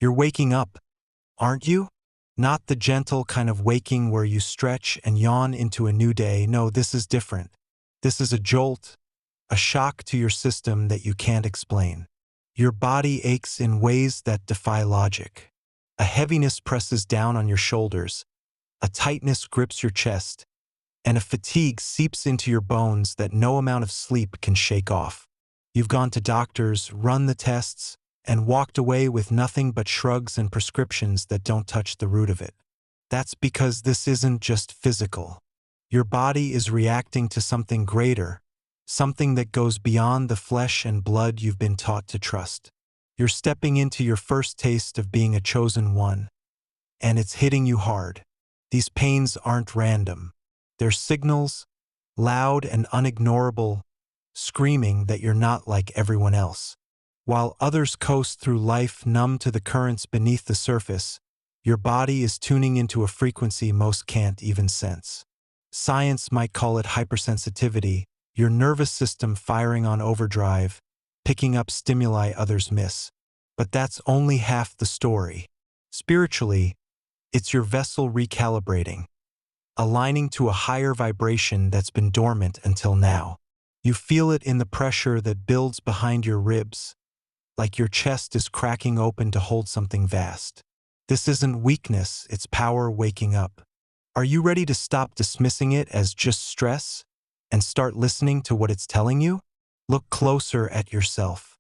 You're waking up, aren't you? Not the gentle kind of waking where you stretch and yawn into a new day. No, this is different. This is a jolt, a shock to your system that you can't explain. Your body aches in ways that defy logic. A heaviness presses down on your shoulders, a tightness grips your chest, and a fatigue seeps into your bones that no amount of sleep can shake off. You've gone to doctors, run the tests, and walked away with nothing but shrugs and prescriptions that don't touch the root of it. That's because this isn't just physical. Your body is reacting to something greater, something that goes beyond the flesh and blood you've been taught to trust. You're stepping into your first taste of being a chosen one, and it's hitting you hard. These pains aren't random. They're signals, loud and unignorable, screaming that you're not like everyone else. While others coast through life numb to the currents beneath the surface, your body is tuning into a frequency most can't even sense. Science might call it hypersensitivity, your nervous system firing on overdrive, picking up stimuli others miss. But that's only half the story. Spiritually, it's your vessel recalibrating, aligning to a higher vibration that's been dormant until now. You feel it in the pressure that builds behind your ribs, like your chest is cracking open to hold something vast. This isn't weakness, it's power waking up. Are you ready to stop dismissing it as just stress and start listening to what it's telling you? Look closer at yourself.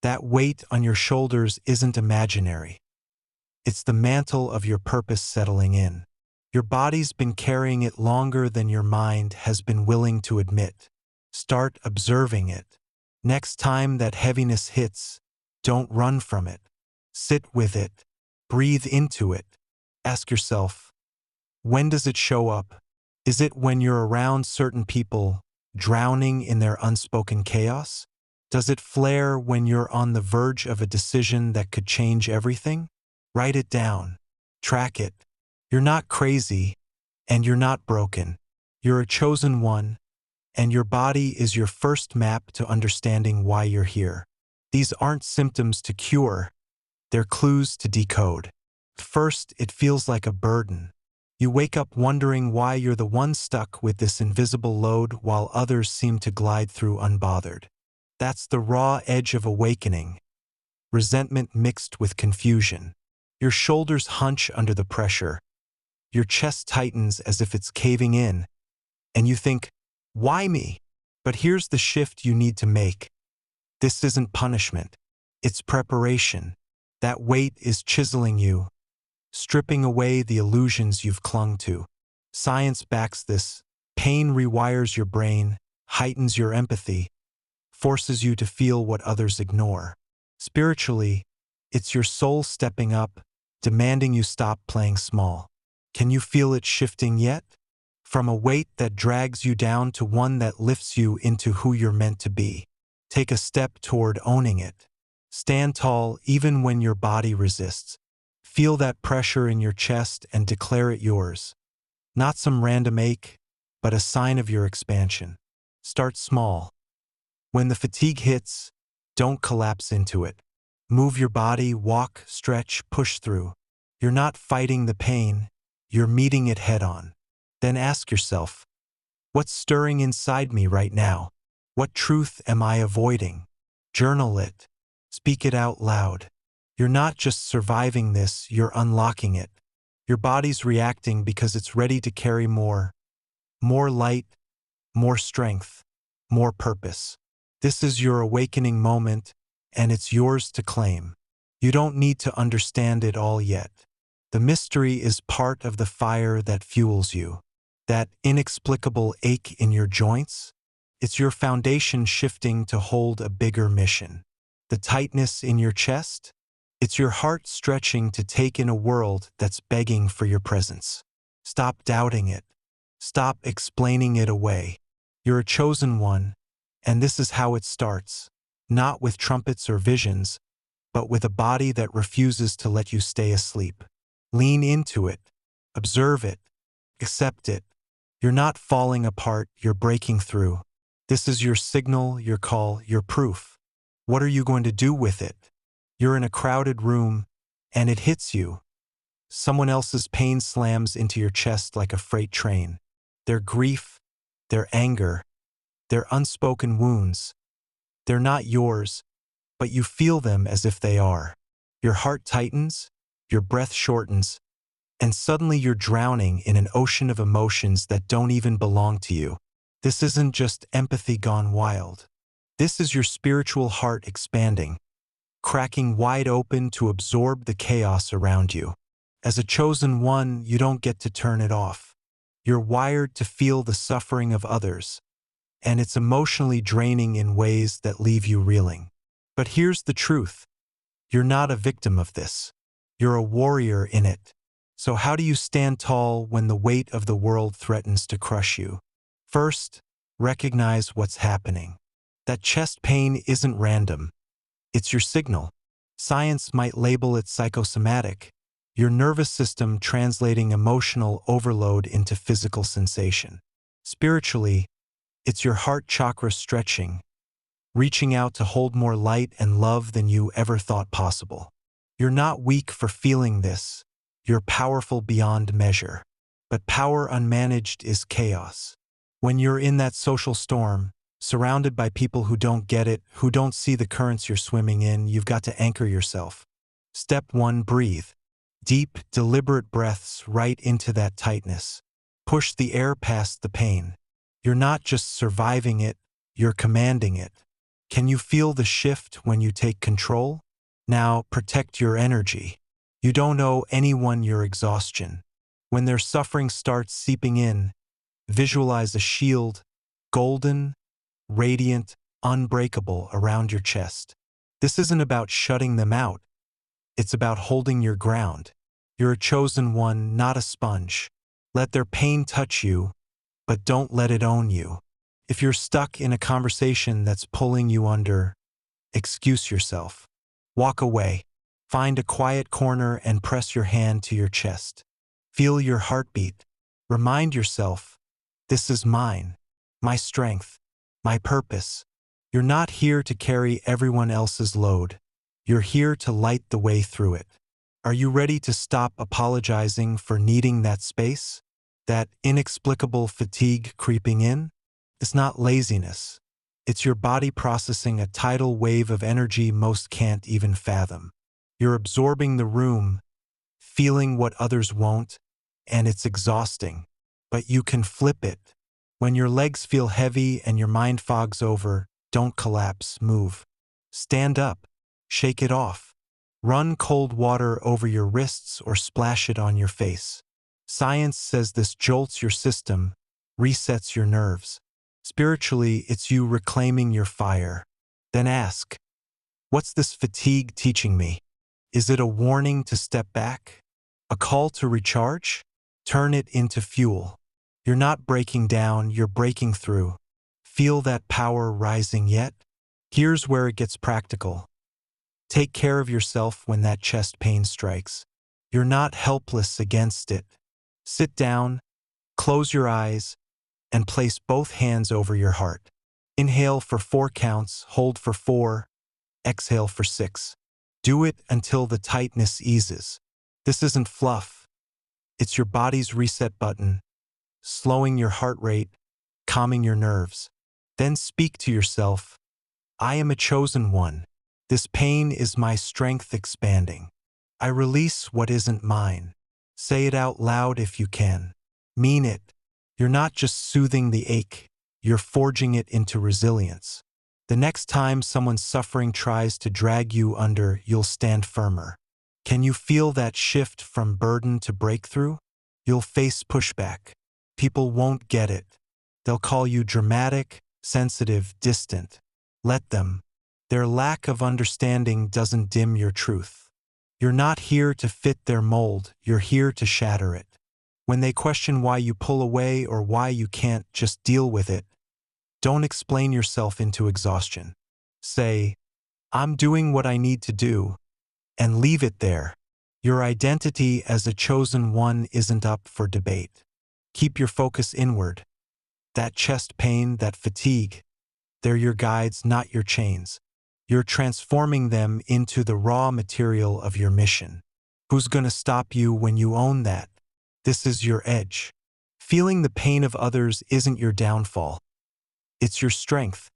That weight on your shoulders isn't imaginary. It's the mantle of your purpose settling in. Your body's been carrying it longer than your mind has been willing to admit. Start observing it. Next time that heaviness hits, don't run from it. Sit with it. Breathe into it. Ask yourself, when does it show up? Is it when you're around certain people, drowning in their unspoken chaos? Does it flare when you're on the verge of a decision that could change everything? Write it down. Track it. You're not crazy, and you're not broken. You're a chosen one, and your body is your first map to understanding why you're here. These aren't symptoms to cure, they're clues to decode. First, it feels like a burden. You wake up wondering why you're the one stuck with this invisible load while others seem to glide through unbothered. That's the raw edge of awakening, resentment mixed with confusion. Your shoulders hunch under the pressure. Your chest tightens as if it's caving in, and you think, why me? But here's the shift you need to make. This isn't punishment. It's preparation. That weight is chiseling you, stripping away the illusions you've clung to. Science backs this. Pain rewires your brain, heightens your empathy, forces you to feel what others ignore. Spiritually, it's your soul stepping up, demanding you stop playing small. Can you feel it shifting yet? From a weight that drags you down to one that lifts you into who you're meant to be. Take a step toward owning it. Stand tall even when your body resists. Feel that pressure in your chest and declare it yours. Not some random ache, but a sign of your expansion. Start small. When the fatigue hits, don't collapse into it. Move your body, walk, stretch, push through. You're not fighting the pain, you're meeting it head-on. Then ask yourself, what's stirring inside me right now? What truth am I avoiding? Journal it. Speak it out loud. You're not just surviving this, you're unlocking it. Your body's reacting because it's ready to carry more. More light, more strength, more purpose. This is your awakening moment, and it's yours to claim. You don't need to understand it all yet. The mystery is part of the fire that fuels you. That inexplicable ache in your joints? It's your foundation shifting to hold a bigger mission. The tightness in your chest? It's your heart stretching to take in a world that's begging for your presence. Stop doubting it. Stop explaining it away. You're a chosen one, and this is how it starts. Not with trumpets or visions, but with a body that refuses to let you stay asleep. Lean into it. Observe it. Accept it. You're not falling apart, you're breaking through. This is your signal, your call, your proof. What are you going to do with it? You're in a crowded room, and it hits you. Someone else's pain slams into your chest like a freight train. Their grief, their anger, their unspoken wounds. They're not yours, but you feel them as if they are. Your heart tightens, your breath shortens, and suddenly you're drowning in an ocean of emotions that don't even belong to you. This isn't just empathy gone wild. This is your spiritual heart expanding, cracking wide open to absorb the chaos around you. As a chosen one, you don't get to turn it off. You're wired to feel the suffering of others, and it's emotionally draining in ways that leave you reeling. But here's the truth. You're not a victim of this. You're a warrior in it. So how do you stand tall when the weight of the world threatens to crush you? First, recognize what's happening. That chest pain isn't random. It's your signal. Science might label it psychosomatic, your nervous system translating emotional overload into physical sensation. Spiritually, it's your heart chakra stretching, reaching out to hold more light and love than you ever thought possible. You're not weak for feeling this. You're powerful beyond measure. But power unmanaged is chaos. When you're in that social storm, surrounded by people who don't get it, who don't see the currents you're swimming in, you've got to anchor yourself. Step 1, breathe. Deep, deliberate breaths right into that tightness. Push the air past the pain. You're not just surviving it, you're commanding it. Can you feel the shift when you take control? Now, protect your energy. You don't owe anyone your exhaustion. When their suffering starts seeping in, visualize a shield, golden, radiant, unbreakable around your chest. This isn't about shutting them out. It's about holding your ground. You're a chosen one, not a sponge. Let their pain touch you, but don't let it own you. If you're stuck in a conversation that's pulling you under, excuse yourself. Walk away. Find a quiet corner and press your hand to your chest. Feel your heartbeat. Remind yourself, this is mine, my strength, my purpose. You're not here to carry everyone else's load. You're here to light the way through it. Are you ready to stop apologizing for needing that space? That inexplicable fatigue creeping in? It's not laziness. It's your body processing a tidal wave of energy most can't even fathom. You're absorbing the room, feeling what others won't, and it's exhausting. But you can flip it. When your legs feel heavy and your mind fogs over, don't collapse, move. Stand up, shake it off. Run cold water over your wrists or splash it on your face. Science says this jolts your system, resets your nerves. Spiritually, it's you reclaiming your fire. Then ask, what's this fatigue teaching me? Is it a warning to step back? A call to recharge? Turn it into fuel. You're not breaking down, you're breaking through. Feel that power rising yet? Here's where it gets practical. Take care of yourself when that chest pain strikes. You're not helpless against it. Sit down, close your eyes, and place both hands over your heart. Inhale for 4 counts, hold for 4, exhale for 6. Do it until the tightness eases. This isn't fluff. It's your body's reset button, slowing your heart rate, calming your nerves. Then speak to yourself, I am a chosen one. This pain is my strength expanding. I release what isn't mine. Say it out loud if you can. Mean it. You're not just soothing the ache, you're forging it into resilience. The next time someone's suffering tries to drag you under, you'll stand firmer. Can you feel that shift from burden to breakthrough? You'll face pushback. People won't get it. They'll call you dramatic, sensitive, distant. Let them. Their lack of understanding doesn't dim your truth. You're not here to fit their mold, you're here to shatter it. When they question why you pull away or why you can't just deal with it, don't explain yourself into exhaustion. Say, I'm doing what I need to do, and leave it there. Your identity as a chosen one isn't up for debate. Keep your focus inward. That chest pain, that fatigue, they're your guides, not your chains. You're transforming them into the raw material of your mission. Who's gonna stop you when you own that? This is your edge. Feeling the pain of others isn't your downfall. It's your strength,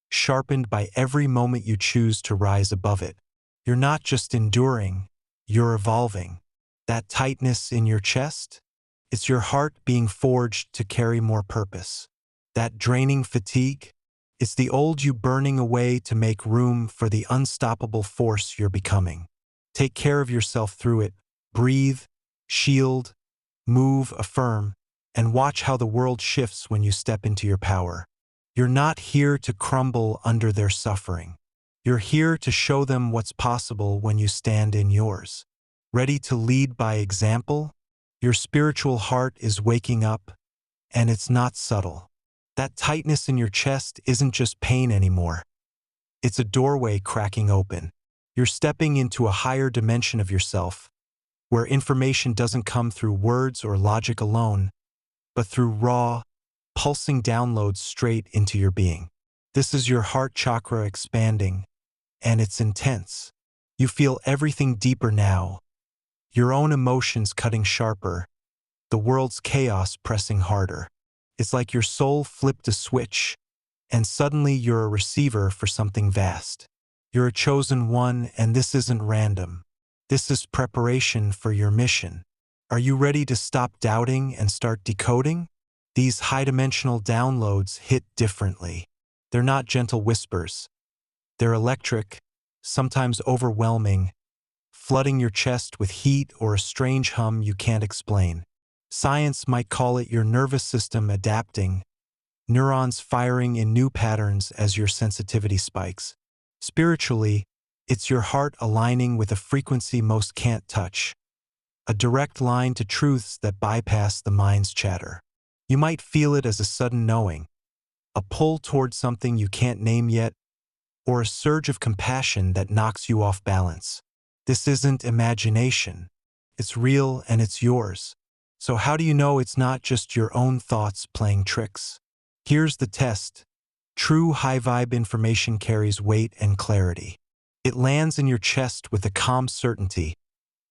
sharpened by every moment you choose to rise above it. You're not just enduring, you're evolving. That tightness in your chest? It's your heart being forged to carry more purpose. That draining fatigue? It's the old you burning away to make room for the unstoppable force you're becoming. Take care of yourself through it. Breathe, shield, move, affirm, and watch how the world shifts when you step into your power. You're not here to crumble under their suffering. You're here to show them what's possible when you stand in yours. Ready to lead by example? Your spiritual heart is waking up, and it's not subtle. That tightness in your chest isn't just pain anymore. It's a doorway cracking open. You're stepping into a higher dimension of yourself, where information doesn't come through words or logic alone, but through raw, pulsing downloads straight into your being. This is your heart chakra expanding, and it's intense. You feel everything deeper now, your own emotions cutting sharper, the world's chaos pressing harder. It's like your soul flipped a switch, and suddenly you're a receiver for something vast. You're a chosen one, and this isn't random. This is preparation for your mission. Are you ready to stop doubting and start decoding? These high-dimensional downloads hit differently. They're not gentle whispers. They're electric, sometimes overwhelming, flooding your chest with heat or a strange hum you can't explain. Science might call it your nervous system adapting, neurons firing in new patterns as your sensitivity spikes. Spiritually, it's your heart aligning with a frequency most can't touch, a direct line to truths that bypass the mind's chatter. You might feel it as a sudden knowing, a pull toward something you can't name yet, or a surge of compassion that knocks you off balance. This isn't imagination. It's real and it's yours. So how do you know it's not just your own thoughts playing tricks? Here's the test. True high-vibe information carries weight and clarity. It lands in your chest with a calm certainty,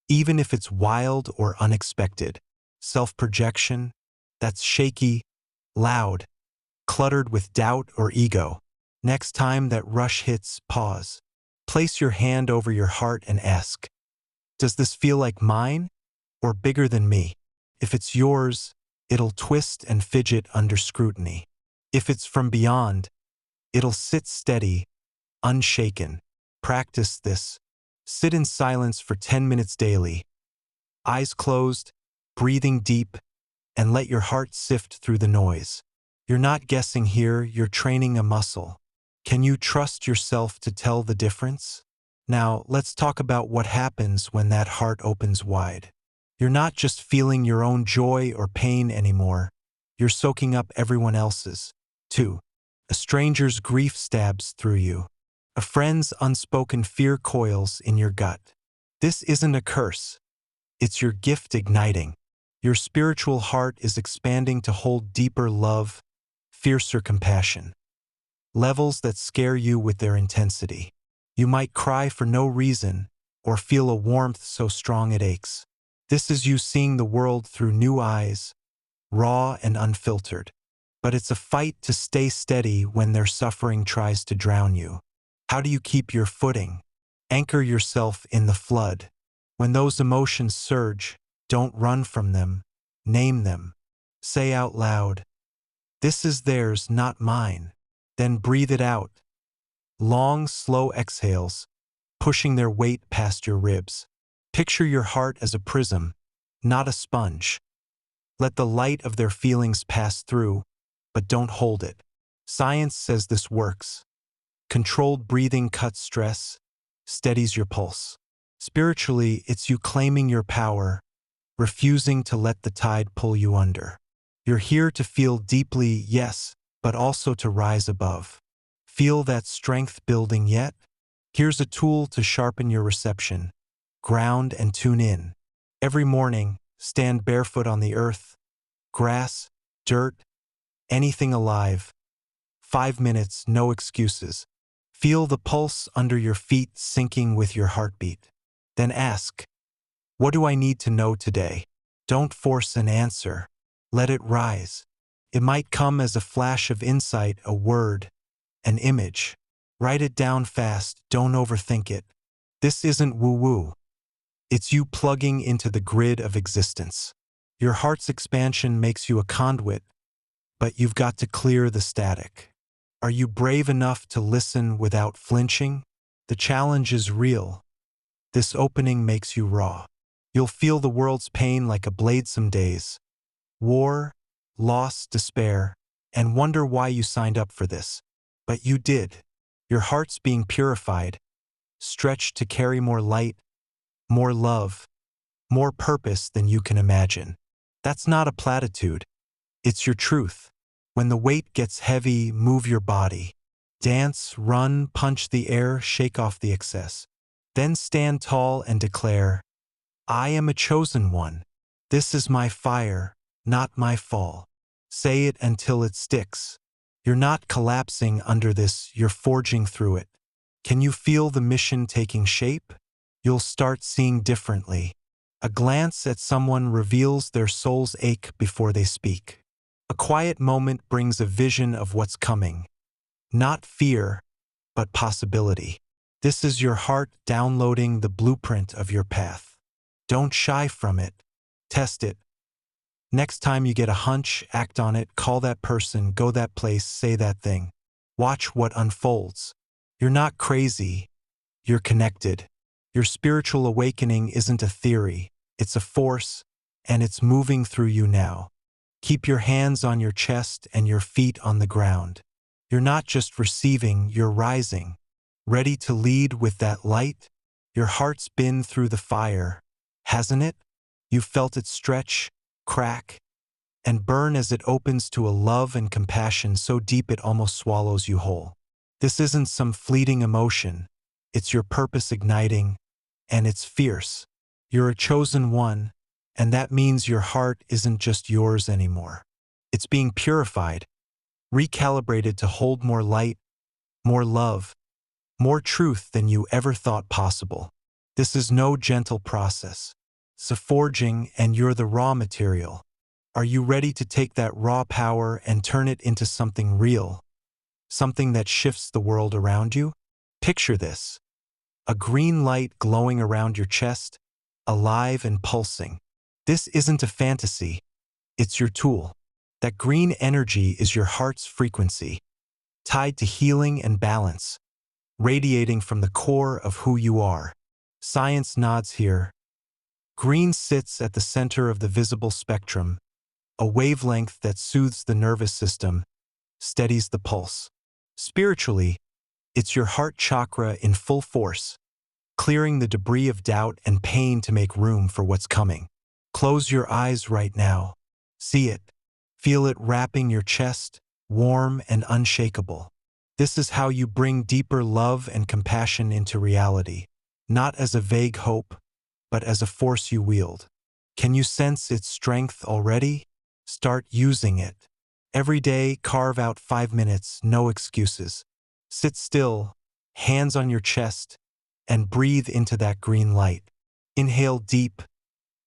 even if it's wild or unexpected. Self-projection? That's shaky, loud, cluttered with doubt or ego. Next time that rush hits, pause. Place your hand over your heart and ask, does this feel like mine or bigger than me? If it's yours, it'll twist and fidget under scrutiny. If it's from beyond, it'll sit steady, unshaken. Practice this. Sit in silence for 10 minutes daily. Eyes closed, breathing deep, and let your heart sift through the noise. You're not guessing here, you're training a muscle. Can you trust yourself to tell the difference? Now, let's talk about what happens when that heart opens wide. You're not just feeling your own joy or pain anymore. You're soaking up everyone else's, too. A stranger's grief stabs through you. A friend's unspoken fear coils in your gut. This isn't a curse. It's your gift igniting. Your spiritual heart is expanding to hold deeper love, fiercer compassion. Levels that scare you with their intensity. You might cry for no reason, or feel a warmth so strong it aches. This is you seeing the world through new eyes, raw and unfiltered. But it's a fight to stay steady when their suffering tries to drown you. How do you keep your footing? Anchor yourself in the flood. When those emotions surge, don't run from them. Name them. Say out loud, this is theirs, not mine. Then breathe it out. Long, slow exhales, pushing their weight past your ribs. Picture your heart as a prism, not a sponge. Let the light of their feelings pass through, but don't hold it. Science says this works. Controlled breathing cuts stress, steadies your pulse. Spiritually, it's you claiming your power, refusing to let the tide pull you under. You're here to feel deeply, yes, but also to rise above. Feel that strength building yet? Here's a tool to sharpen your reception. Ground and tune in. Every morning, stand barefoot on the earth, grass, dirt, anything alive. 5 minutes, no excuses. Feel the pulse under your feet syncing with your heartbeat. Then ask, What do I need to know today? Don't force an answer. Let it rise. It might come as a flash of insight, a word, an image. Write it down fast, don't overthink it. This isn't woo-woo. It's you plugging into the grid of existence. Your heart's expansion makes you a conduit, but you've got to clear the static. Are you brave enough to listen without flinching? The challenge is real. This opening makes you raw. You'll feel the world's pain like a blade some days. War, loss, despair, and wonder why you signed up for this. But you did. Your heart's being purified, stretched to carry more light, more love, more purpose than you can imagine. That's not a platitude. It's your truth. When the weight gets heavy, move your body. Dance, run, punch the air, shake off the excess. Then stand tall and declare, I am a chosen one. This is my fire, not my fall. Say it until it sticks. You're not collapsing under this, you're forging through it. Can you feel the mission taking shape? You'll start seeing differently. A glance at someone reveals their soul's ache before they speak. A quiet moment brings a vision of what's coming. Not fear, but possibility. This is your heart downloading the blueprint of your path. Don't shy from it. Test it. Next time you get a hunch, act on it, call that person, go that place, say that thing. Watch what unfolds. You're not crazy. You're connected. Your spiritual awakening isn't a theory. It's a force, and it's moving through you now. Keep your hands on your chest and your feet on the ground. You're not just receiving, you're rising. Ready to lead with that light? Your heart's been through the fire, hasn't it? You've felt it stretch, crack, and burn as it opens to a love and compassion so deep it almost swallows you whole. This isn't some fleeting emotion. It's your purpose igniting, and it's fierce. You're a chosen one, and that means your heart isn't just yours anymore. It's being purified, recalibrated to hold more light, more love, more truth than you ever thought possible. This is no gentle process. It's a forging, and you're the raw material. Are you ready to take that raw power and turn it into something real? Something that shifts the world around you? Picture this. A green light glowing around your chest, alive and pulsing. This isn't a fantasy. It's your tool. That green energy is your heart's frequency, tied to healing and balance, radiating from the core of who you are. Science nods here. Green sits at the center of the visible spectrum, a wavelength that soothes the nervous system, steadies the pulse. Spiritually, it's your heart chakra in full force, clearing the debris of doubt and pain to make room for what's coming. Close your eyes right now. See it. Feel it wrapping your chest, warm and unshakable. This is how you bring deeper love and compassion into reality, not as a vague hope, but as a force you wield. Can you sense its strength already? Start using it. Every day, carve out 5 minutes, no excuses. Sit still, hands on your chest, and breathe into that green light. Inhale deep.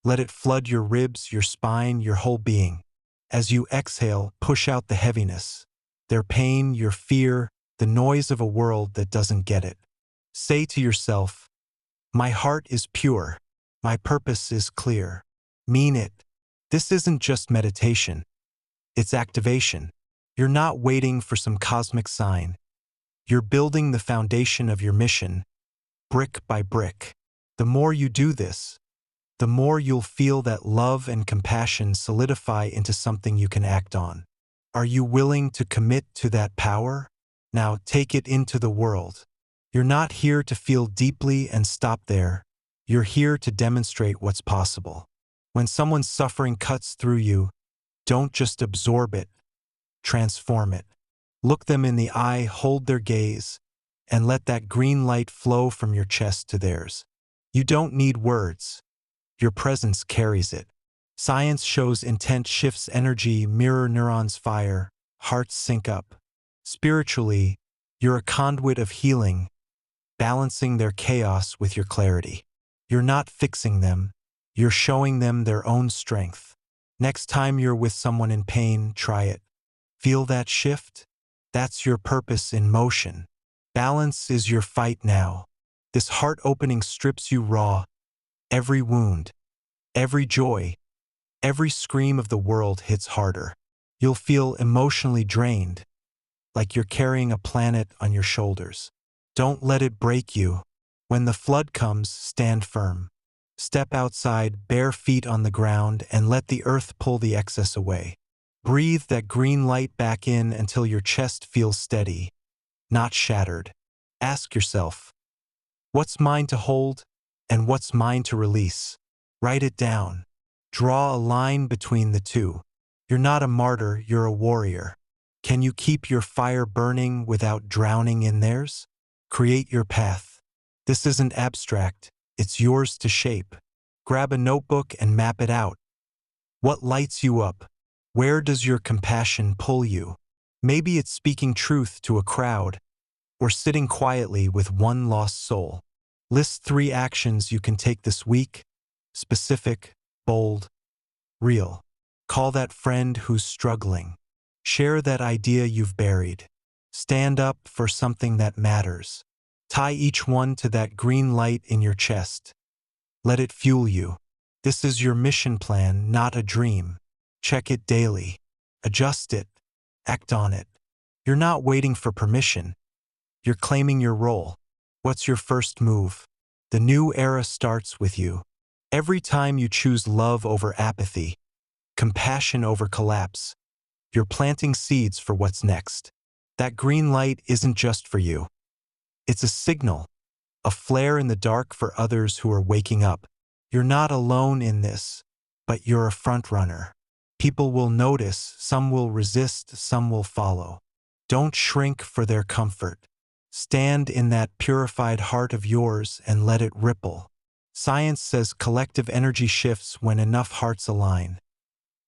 Let it flood your ribs, your spine, your whole being. As you exhale, push out the heaviness, their pain, your fear, the noise of a world that doesn't get it. Say to yourself, my heart is pure. My purpose is clear. Mean it. This isn't just meditation. It's activation. You're not waiting for some cosmic sign. You're building the foundation of your mission, brick by brick. The more you do this, the more you'll feel that love and compassion solidify into something you can act on. Are you willing to commit to that power? Now take it into the world. You're not here to feel deeply and stop there. You're here to demonstrate what's possible. When someone's suffering cuts through you, don't just absorb it, transform it. Look them in the eye, hold their gaze, and let that green light flow from your chest to theirs. You don't need words. Your presence carries it. Science shows intent shifts energy, mirror neurons fire, hearts sync up. Spiritually, you're a conduit of healing, balancing their chaos with your clarity. You're not fixing them, You're showing them their own strength. Next time you're with someone in pain, try it. Feel that shift? That's your purpose in motion. Balance is your fight now. This heart-opening strips you raw. Every wound, every joy, every scream of the world hits harder. You'll feel emotionally drained, like you're carrying a planet on your shoulders. Don't let it break you. When the flood comes, stand firm. Step outside, bare feet on the ground, and let the earth pull the excess away. Breathe that green light back in until your chest feels steady, not shattered. Ask yourself, what's mine to hold and what's mine to release? Write it down. Draw a line between the two. You're not a martyr, you're a warrior. Can you keep your fire burning without drowning in theirs? Create your path. This isn't abstract, it's yours to shape. Grab a notebook and map it out. What lights you up? Where does your compassion pull you? Maybe it's speaking truth to a crowd, or sitting quietly with one lost soul. List 3 actions you can take this week: specific, bold, real. Call that friend who's struggling. Share that idea you've buried. Stand up for something that matters. Tie each one to that green light in your chest. Let it fuel you. This is your mission plan, not a dream. Check it daily. Adjust it. Act on it. You're not waiting for permission. You're claiming your role. What's your first move? The new era starts with you. Every time you choose love over apathy, compassion over collapse, you're planting seeds for what's next. That green light isn't just for you. It's a signal, a flare in the dark for others who are waking up. You're not alone in this, but you're a front runner. People will notice, some will resist, some will follow. Don't shrink for their comfort. Stand in that purified heart of yours and let it ripple. Science says collective energy shifts when enough hearts align.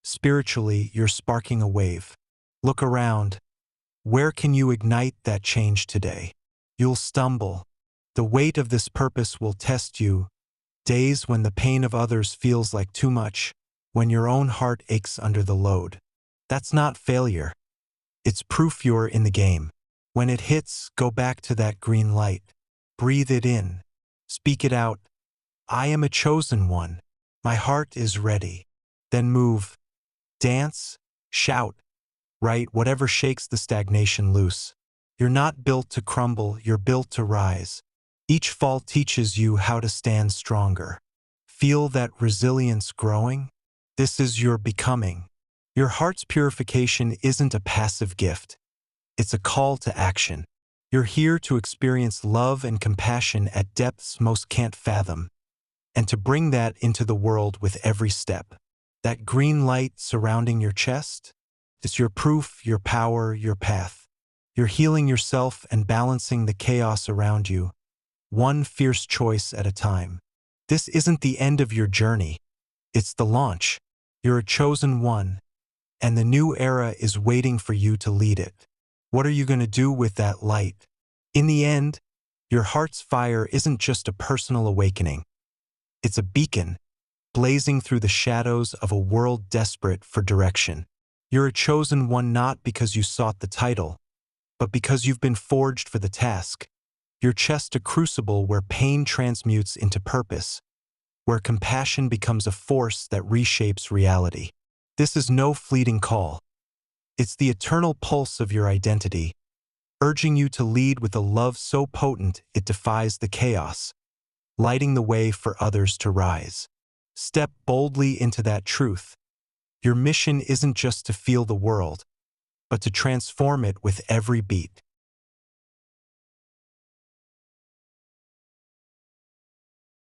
Spiritually, you're sparking a wave. Look around. Where can you ignite that change today? You'll stumble. The weight of this purpose will test you. Days when the pain of others feels like too much, when your own heart aches under the load. That's not failure. It's proof you're in the game. When it hits, go back to that green light. Breathe it in. Speak it out. I am a chosen one. My heart is ready. Then move. Dance. Shout. Write whatever shakes the stagnation loose. You're not built to crumble, you're built to rise. Each fall teaches you how to stand stronger. Feel that resilience growing? This is your becoming. Your heart's purification isn't a passive gift. It's a call to action. You're here to experience love and compassion at depths most can't fathom, and to bring that into the world with every step. That green light surrounding your chest? It's your proof, your power, your path. You're healing yourself and balancing the chaos around you, one fierce choice at a time. This isn't the end of your journey. It's the launch. You're a chosen one, and the new era is waiting for you to lead it. What are you going to do with that light? In the end, your heart's fire isn't just a personal awakening. It's a beacon, blazing through the shadows of a world desperate for direction. You're a chosen one not because you sought the title, but because you've been forged for the task. Your chest a crucible where pain transmutes into purpose, where compassion becomes a force that reshapes reality. This is no fleeting call. It's the eternal pulse of your identity, urging you to lead with a love so potent it defies the chaos, lighting the way for others to rise. Step boldly into that truth. Your mission isn't just to feel the world, but to transform it with every beat.